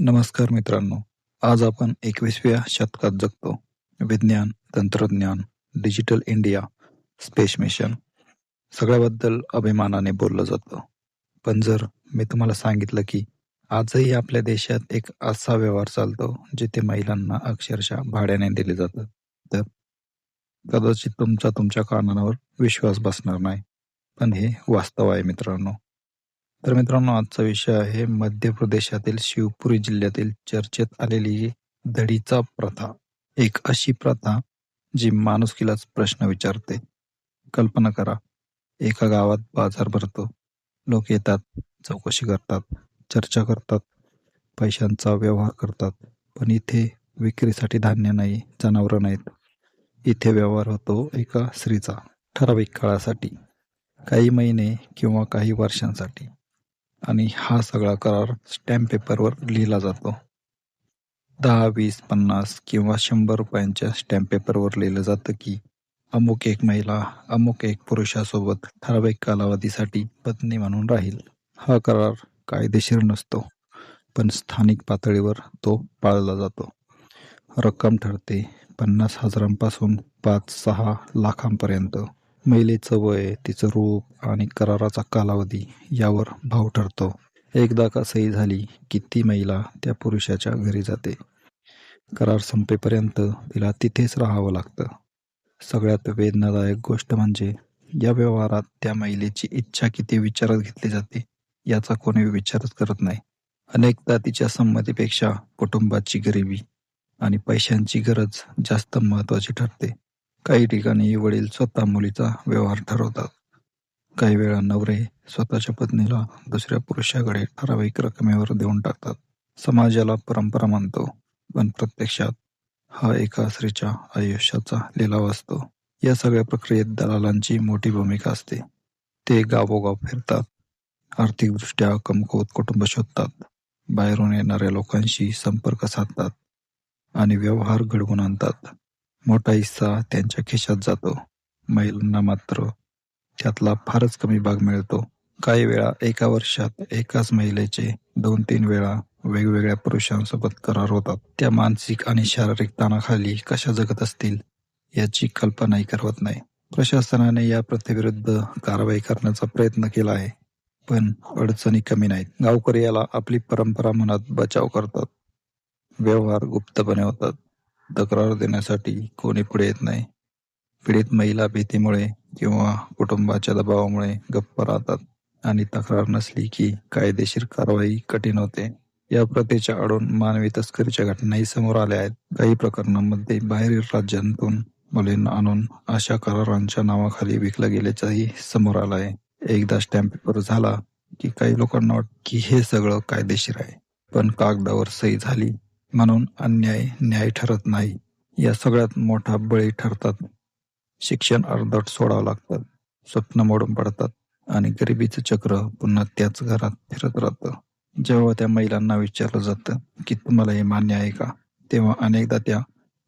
नमस्कार मित्रांनो. आज आपण 21व्या शतकात जगतो. विज्ञान, तंत्रज्ञान, डिजिटल इंडिया, स्पेस मिशन सगळ्याबद्दल अभिमानाने बोललं जातं. पण जर मी तुम्हाला सांगितलं की आजही आपल्या देशात एक असा व्यवहार चालतो जिथे महिलांना अक्षरशः भाड्याने दिले जातं, तर कदाचित तुमचा तुमच्या कानावर विश्वास बसणार नाही. पण हे वास्तव आहे मित्रांनो. तर मित्रांनो, आजचा विषय आहे मध्य प्रदेशातील शिवपुरी जिल्ह्यातील चर्चेत आलेली दडीचा प्रथा. एक अशी प्रथा जी माणुसकीलाच प्रश्न विचारते. कल्पना करा, एका गावात बाजार भरतो. लोक येतात, चौकशी करतात, चर्चा करतात, पैशांचा व्यवहार करतात. पण इथे विक्रीसाठी धान्य नाही, जनावरं नाहीत. इथे व्यवहार होतो एका स्त्रीचा, ठराविक काळासाठी, काही महिने किंवा काही वर्षांसाठी. आणि हा सगळा करार स्टॅम्प पेपरवर लिहिला जातो. 10, 20, 50 किंवा 100 रुपयांच्या स्टॅम्प पेपरवर लिहिलं जातं की अमुक एक महिला अमुक एक पुरुषासोबत ठराविक कालावधीसाठी पत्नी म्हणून राहील. हा करार कायदेशीर नसतो, पण स्थानिक पातळीवर तो पाळला जातो. रक्कम ठरते 50,000पासून 5-6 लाखांपर्यंत. महिलेचं वय, तिचं रूप आणि कराराचा कालावधी यावर भाव ठरतो. एकदा का सही झाली की ती महिला त्या पुरुषाच्या घरी जाते. करार संपेपर्यंत तिला तिथेच राहावं लागतं. सगळ्यात वेदनादायक गोष्ट म्हणजे या व्यवहारात त्या महिलेची इच्छा किती विचारात घेतली जाते याचा कोणी विचारच करत नाही. अनेकदा तिच्या संमतीपेक्षा कुटुंबाची गरिबी आणि पैशांची गरज जास्त महत्त्वाची ठरते. काही ठिकाणी वडील स्वतः मुलीचा व्यवहार ठरवतात. काही वेळा नवरे स्वतःच्या पत्नीला दुसऱ्या पुरुषाकडे ठराविक रकमेवर देऊन टाकतात. समाजाला परंपरा मानतो, पण प्रत्यक्षात हा एका स्त्रीच्या आयुष्याचा लिलाव असतो. या सगळ्या प्रक्रियेत दलालांची मोठी भूमिका असते. ते गावोगाव फिरतात, आर्थिकदृष्ट्या कमकुवत कुटुंब शोधतात, बाहेरून येणाऱ्या लोकांशी संपर्क साधतात आणि व्यवहार घडवून आणतात. मोठा हिस्सा त्यांच्या खिशात जातो. महिलांना मात्र त्यातला फारच कमी भाग मिळतो. काही वेळा एका वर्षात एकाच महिलेचे 2-3 वेळा वेगवेगळ्या पुरुषांसोबत करार होतात. त्या मानसिक आणि शारीरिक ताणाखाली कशा जगत असतील याची कल्पनाही करवत नाही. प्रशासनाने या प्रथेविरुद्ध कारवाई करण्याचा प्रयत्न केला आहे, पण अडचणी कमी नाहीत. गावकरी याला आपली परंपरा म्हणत बचाव करतात. व्यवहार गुप्तपणे होतात. तक्रार देण्यासाठी कोणी पुढे येत नाही. पीडित महिला भीतीमुळे किंवा कुटुंबाच्या दबावामुळे गप्प राहतात आणि तक्रार नसली की कायदेशीर कारवाई कठीण होते. या प्रथेच्या आडून मानवी तस्करीच्या घटनाही समोर आल्या आहेत. काही प्रकरणांमध्ये बाहेरील राज्यांतून मुलींना आणून अशा करारांच्या नावाखाली विकलं गेल्याचंही समोर आलं आहे. एकदा स्टॅम्प पेपर झाला की काही लोकांना वाटतं की हे सगळं कायदेशीर आहे, पण कागदावर सही झाली म्हणून अन्याय न्याय ठरत नाही. या सगळ्यात मोठा बळी ठरतात. शिक्षण अर्धवट सोडावं लागतं, स्वप्न मोडून पडतात आणि गरिबीचं चक्र पुन्हा त्याच घरात फिरत राहतं. जेव्हा त्या महिलांना विचारलं जातं की तुम्हाला हे मान्य आहे का, तेव्हा अनेकदा त्या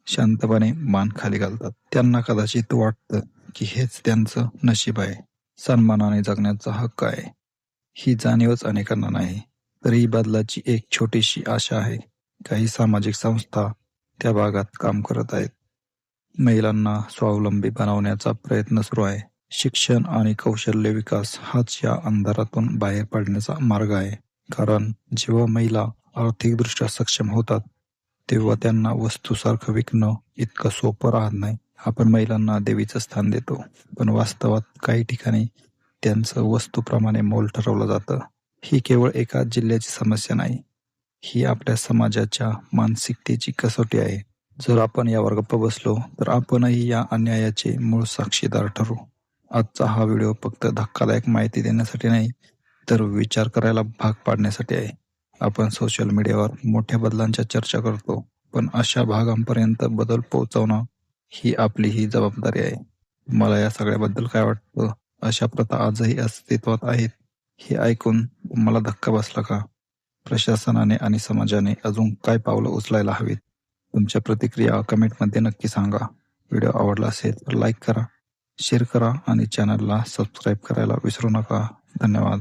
शांतपणे मान खाली घालतात. त्यांना कदाचित वाटतं की हेच त्यांचं नशीब आहे, सन्मानाने जगण्याचा हक्क आहे. ही जाणीवच अनेकांना नाही. तरी बदलाची एक छोटीशी आशा आहे. काही सामाजिक संस्था त्या भागात काम करत आहेत. महिलांना स्वावलंबी बनवण्याचा प्रयत्न सुरू आहे. शिक्षण आणि कौशल्य विकास हाच या अंधारातून बाहेर पडण्याचा मार्ग आहे. कारण जेव्हा महिला आर्थिकदृष्ट्या सक्षम होतात, तेव्हा त्यांना वस्तूसारखं विकणं इतकं सोपं राहत नाही. आपण महिलांना देवीचं स्थान देतो, पण वास्तवात काही ठिकाणी त्यांचं वस्तूप्रमाणे मोल ठरवलं जातं. ही केवळ एका जिल्ह्याची समस्या नाही, ही आपल्या समाजाच्या मानसिकतेची कसोटी आहे. जर आपण यावर गप्प बसलो तर आपणही या अन्यायाचे मूळ साक्षीदार ठरू. आजचा हा व्हिडिओ फक्त धक्कादायक माहिती देण्यासाठी नाही, तर विचार करायला भाग पाडण्यासाठी आहे. आपण सोशल मीडियावर मोठ्या बदलांच्या चर्चा करतो, पण अशा भागांपर्यंत बदल पोहोचवणं ही आपलीही जबाबदारी आहे. मला या सगळ्याबद्दल काय वाटतं? अशा प्रथा आजही अस्तित्वात आहेत हे ऐकून मला धक्का बसला का? प्रशासनाने आणि समाजाने अजून काय पावलं उचलायला हवीत? तुमच्या प्रतिक्रिया कमेंटमध्ये नक्की सांगा. व्हिडिओ आवडला असेल तर लाईक करा, शेअर करा आणि चॅनलला सबस्क्राईब करायला विसरू नका. धन्यवाद.